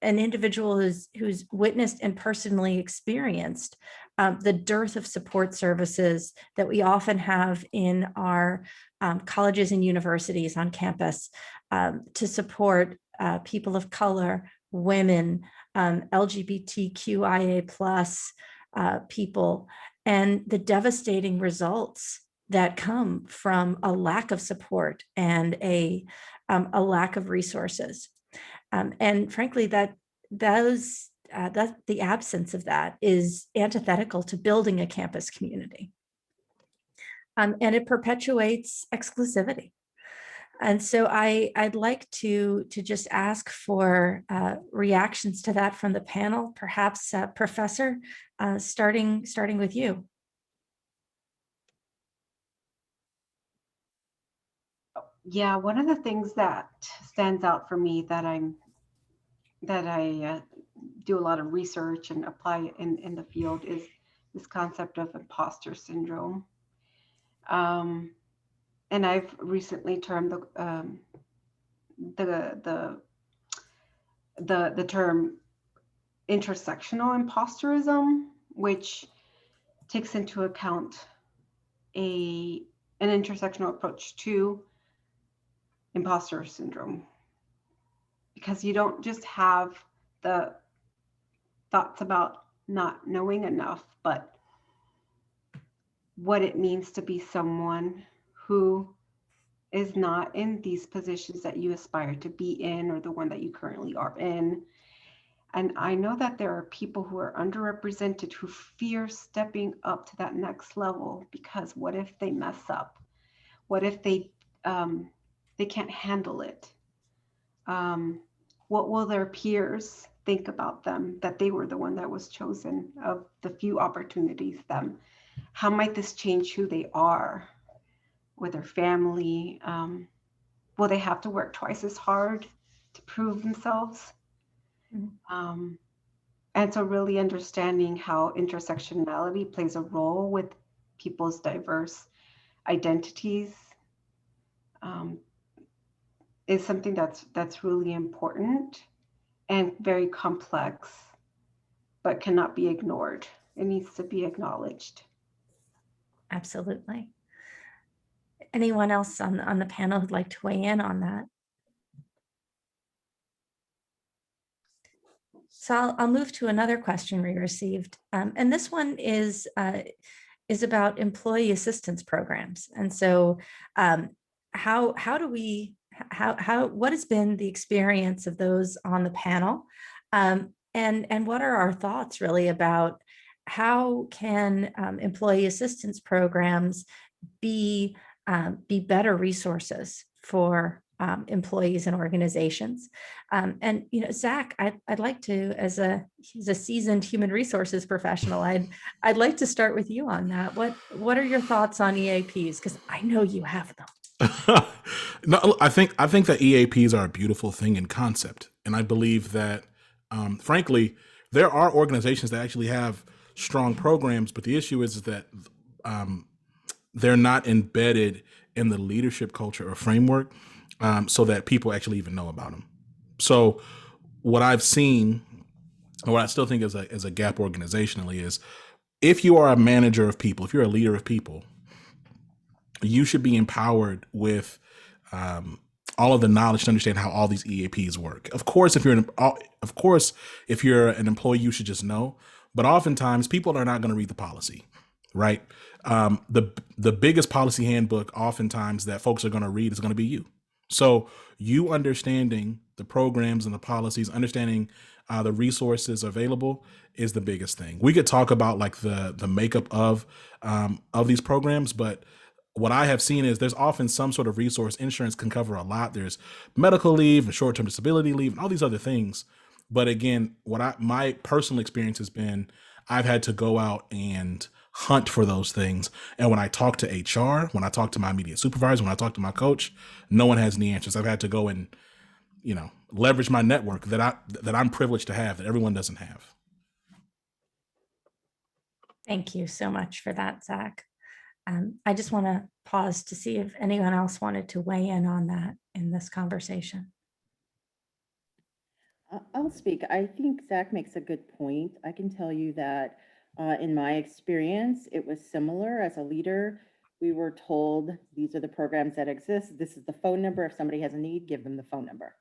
[SPEAKER 2] an individual who's witnessed and personally experienced the dearth of support services that we often have in our colleges and universities on campus to support people of color, women, LGBTQIA+ people, and the devastating results that come from a lack of support and a lack of resources. And frankly, that the absence of that is antithetical to building a campus community. And it perpetuates exclusivity. And so I'd like to just ask for reactions to that from the panel, perhaps Professor, starting with you.
[SPEAKER 4] Yeah, one of the things that stands out for me that I do a lot of research and apply in the field is this concept of imposter syndrome. And I've recently termed the term intersectional imposterism, which takes into account an intersectional approach to imposter syndrome, because you don't just have the thoughts about not knowing enough, but what it means to be someone who is not in these positions that you aspire to be in, or the one that you currently are in. And I know that there are people who are underrepresented who fear stepping up to that next level, because what if they mess up? What if they can't handle it? What will their peers think about them, that they were the one that was chosen of the few opportunities them? How might this change who they are with their family? Will they have to work twice as hard to prove themselves? And so really understanding how intersectionality plays a role with people's diverse identities is something that's really important and very complex, but cannot be ignored. It needs to be acknowledged.
[SPEAKER 2] Absolutely. Anyone else on the panel who'd like to weigh in on that? So I'll move to another question we received. And this one is about employee assistance programs. And so what has been the experience of those on the panel? And what are our thoughts really about how can employee assistance programs be better resources for employees and organizations? And Zach, I'd like to, he's a seasoned human resources professional, I'd like to start with you on that. What are your thoughts on EAPs? Because I know you have them.
[SPEAKER 5] No, I think that EAPs are a beautiful thing in concept, and I believe that, frankly, there are organizations that actually have strong programs, but the issue is that they're not embedded in the leadership culture or framework, so that people actually even know about them. So what I've seen, or what I still think is a gap organizationally, is if you are a manager of people, if you're a leader of people, you should be empowered with all of the knowledge to understand how all these EAPs work. Of course, if you're an employee, you should just know. But oftentimes, people are not going to read the policy, right? The biggest policy handbook, oftentimes, that folks are going to read is going to be you. So you understanding the programs and the policies, understanding the resources available is the biggest thing. We could talk about like the makeup of these programs, but what I have seen is there's often some sort of resource. Insurance can cover a lot. There's medical leave and short-term disability leave and all these other things. But again, my personal experience has been, I've had to go out and hunt for those things. And when I talk to HR, when I talk to my immediate supervisor, when I talk to my coach, no one has any answers. I've had to go and, leverage my network that I'm privileged to have, that everyone doesn't have.
[SPEAKER 2] Thank you so much for that, Zach. I just want to pause to see if anyone else wanted to weigh in on that in this conversation.
[SPEAKER 6] I'll speak. I think Zach makes a good point. I can tell you that in my experience, it was similar. As a leader, we were told these are the programs that exist. This is the phone number. If somebody has a need, give them the phone number.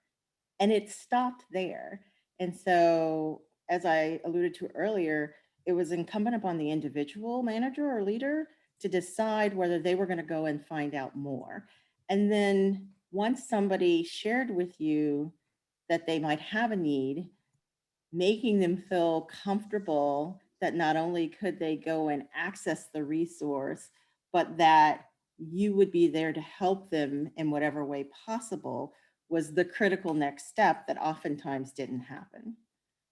[SPEAKER 6] And it stopped there. And so, as I alluded to earlier, it was incumbent upon the individual manager or leader to decide whether they were going to go and find out more. And then once somebody shared with you that they might have a need, making them feel comfortable that not only could they go and access the resource, but that you would be there to help them in whatever way possible was the critical next step that oftentimes didn't happen.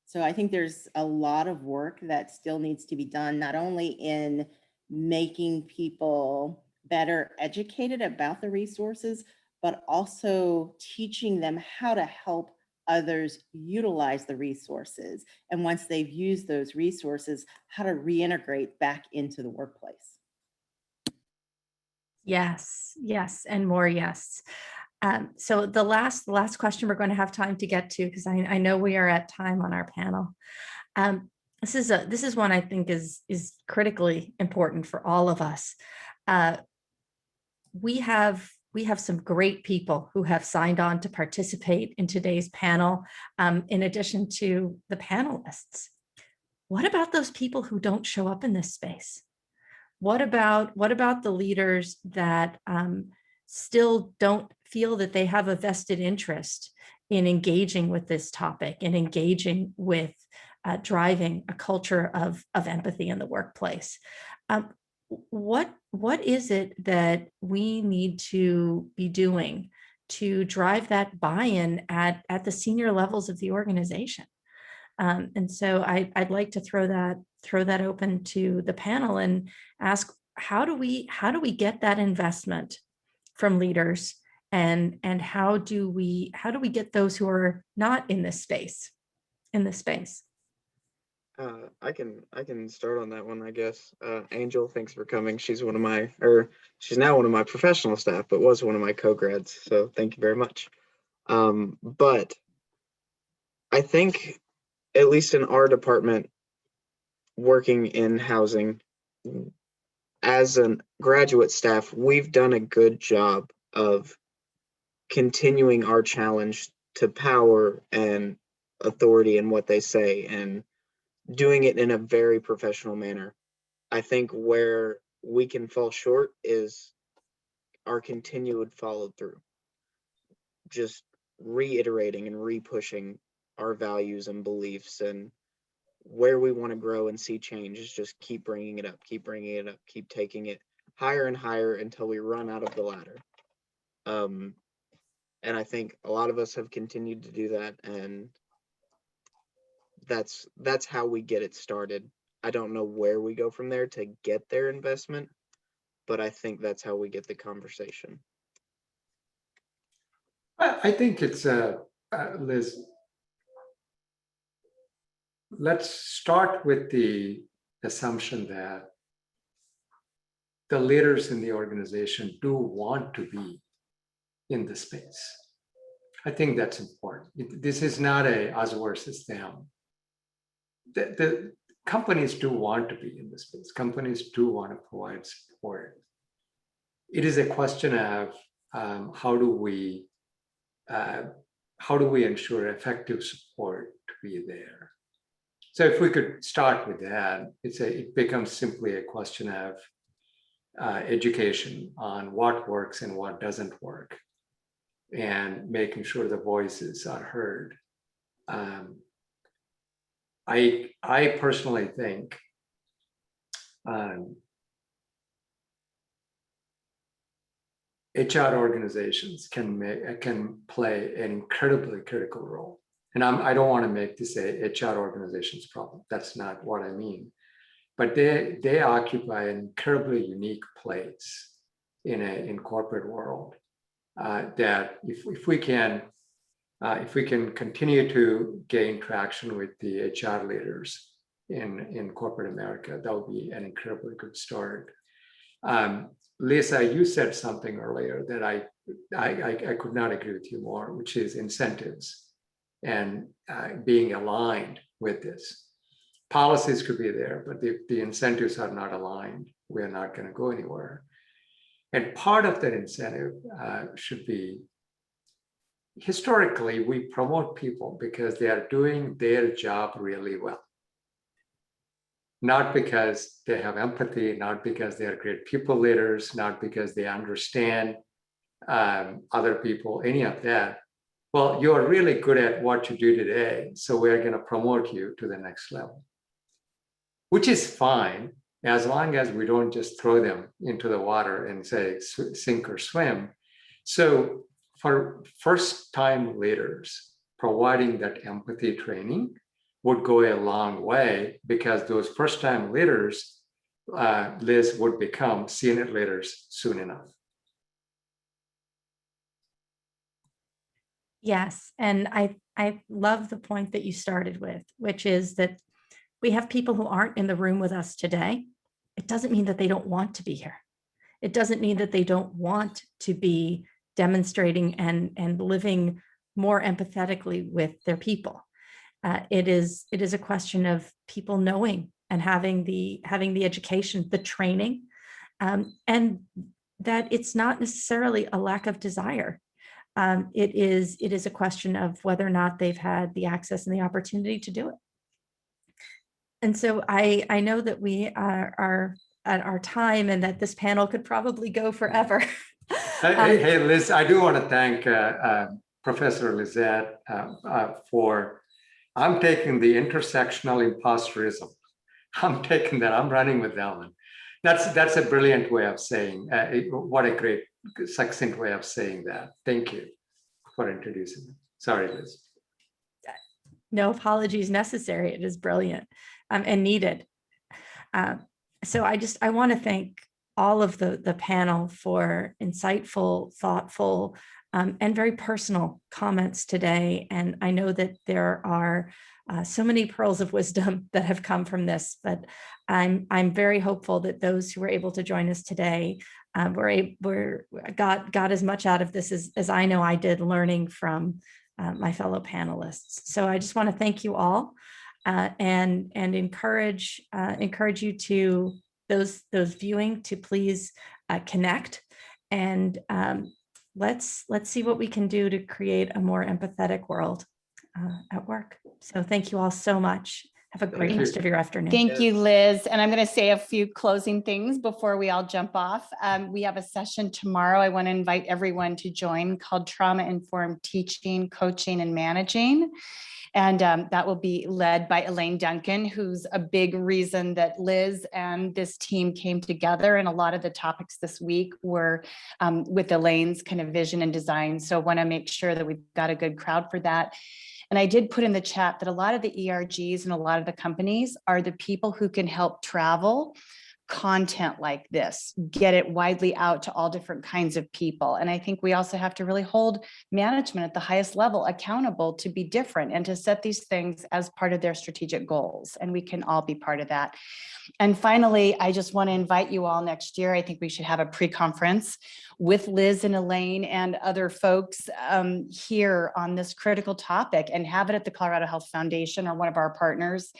[SPEAKER 6] So I think there's a lot of work that still needs to be done, not only in making people better educated about the resources, but also teaching them how to help others utilize the resources. And once they've used those resources, how to reintegrate back into the workplace.
[SPEAKER 2] Yes, yes, and more yes. So the last question we're going to have time to get to, because I know we are at time on our panel. This is one I think is critically important for all of us. We have some great people who have signed on to participate in today's panel, in addition to the panelists. What about those people who don't show up in this space? What about the leaders that still don't feel that they have a vested interest in engaging with this topic and engaging with driving a culture of empathy in the workplace? What is it that we need to be doing to drive that buy-in at the senior levels of the organization? And so I'd like to throw that open to the panel and ask, how do we get that investment from leaders, and how do we get those who are not in this space in this space?
[SPEAKER 7] I can start on that one, I guess. Angel, thanks for coming. She's now one of my professional staff, but was one of my co-grads. So thank you very much. But I think, at least in our department, working in housing, as a graduate staff, we've done a good job of continuing our challenge to power and authority in what they say, and doing it in a very professional manner. I think where we can fall short is our continued follow through, just reiterating and re-pushing our values and beliefs, and where we want to grow and see change is just keep bringing it up, keep taking it higher and higher until we run out of the ladder. And I think a lot of us have continued to do that, and that's how we get it started. I don't know where we go from there to get their investment, but I think that's how we get the conversation.
[SPEAKER 3] I think it's Liz, let's start with the assumption that the leaders in the organization do want to be in the space. I think that's important. This is not a us versus them. The companies do want to be in the space. Companies do want to provide support. It is a question of how do we ensure effective support to be there. So if we could start with that, it becomes simply a question of education on what works and what doesn't work, and making sure the voices are heard. I personally think HR organizations can play an incredibly critical role. And I don't want to make this a HR organization's problem. That's not what I mean. But they occupy an incredibly unique place in corporate world. That if we can continue to gain traction with the HR leaders in corporate America, that would be an incredibly good start. Lisa, you said something earlier that I could not agree with you more, which is incentives and being aligned with this. Policies could be there, but the incentives are not aligned, we're not going to go anywhere. And part of that incentive should be, historically, we promote people because they are doing their job really well. Not because they have empathy, not because they are great people leaders, not because they understand other people, any of that. Well, you're really good at what you do today, so we're going to promote you to the next level, which is fine. as long as we don't just throw them into the water and say sink or swim. So for first-time leaders, providing that empathy training would go a long way, because those first-time leaders, Liz, would become senior leaders soon enough.
[SPEAKER 2] Yes, and I love the point that you started with, which is that we have people who aren't in the room with us today. It doesn't mean that they don't want to be here. It doesn't mean that they don't want to be demonstrating and living more empathetically with their people. It is a question of people knowing and having the education, the training, and that it's not necessarily a lack of desire. It is a question of whether or not they've had the access and the opportunity to do it. And so I know that we are at our time, and that this panel could probably go forever.
[SPEAKER 3] Hey, Liz, I do want to thank Professor Lizette for, I'm taking the intersectional imposterism. I'm taking that, I'm running with that one. That's a brilliant way of saying, what a great succinct way of saying that. Thank you for introducing me. Sorry, Liz.
[SPEAKER 2] No apologies necessary. It is brilliant and needed. So I want to thank all of the panel for insightful, thoughtful, and very personal comments today. And I know that there are so many pearls of wisdom that have come from this, but I'm very hopeful that those who were able to join us today got as much out of this as I know I did, learning from my fellow panelists. So I just want to thank you all and encourage you to those viewing to please connect, and let's see what we can do to create a more empathetic world at work. So thank you all so much. Have a great rest of your afternoon.
[SPEAKER 1] Thank you, Liz. And I'm going to say a few closing things before we all jump off. We have a session tomorrow. I want to invite everyone to join, called Trauma-Informed Teaching, Coaching, and Managing. And that will be led by Elaine Duncan, who's a big reason that Liz and this team came together. And a lot of the topics this week were with Elaine's kind of vision and design. So I want to make sure that we've got a good crowd for that. And I did put in the chat that a lot of the ERGs and a lot of the companies are the people who can help travel content like this, get it widely out to all different kinds of people. And I think we also have to really hold management at the highest level accountable to be different and to set these things as part of their strategic goals. And we can all be part of that. And finally, I just want to invite you all next year. I think we should have a pre-conference with Liz and Elaine and other folks here on this critical topic, and have it at the Colorado Health Foundation or one of our partners,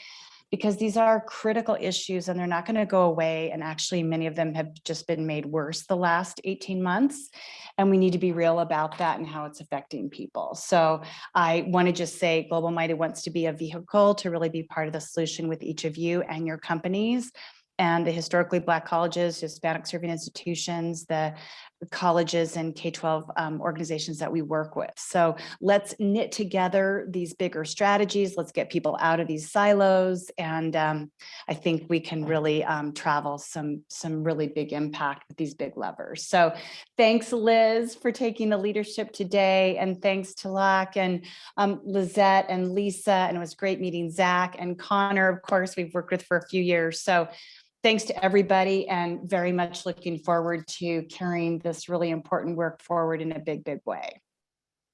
[SPEAKER 1] because these are critical issues and they're not going to go away. And actually, many of them have just been made worse the last 18 months. And we need to be real about that and how it's affecting people. So I want to just say Global Minded wants to be a vehicle to really be part of the solution with each of you and your companies, and the historically Black colleges, Hispanic serving institutions, the colleges and K-12 organizations that we work with. So let's knit together these bigger strategies. Let's get people out of these silos. And I think we can really travel some really big impact with these big levers. So thanks, Liz, for taking the leadership today. And thanks to Tilak and Lizette and Lisa. And it was great meeting Zach and Connor, of course, we've worked with for a few years. So thanks to everybody, and very much looking forward to carrying this really important work forward in a big, big way.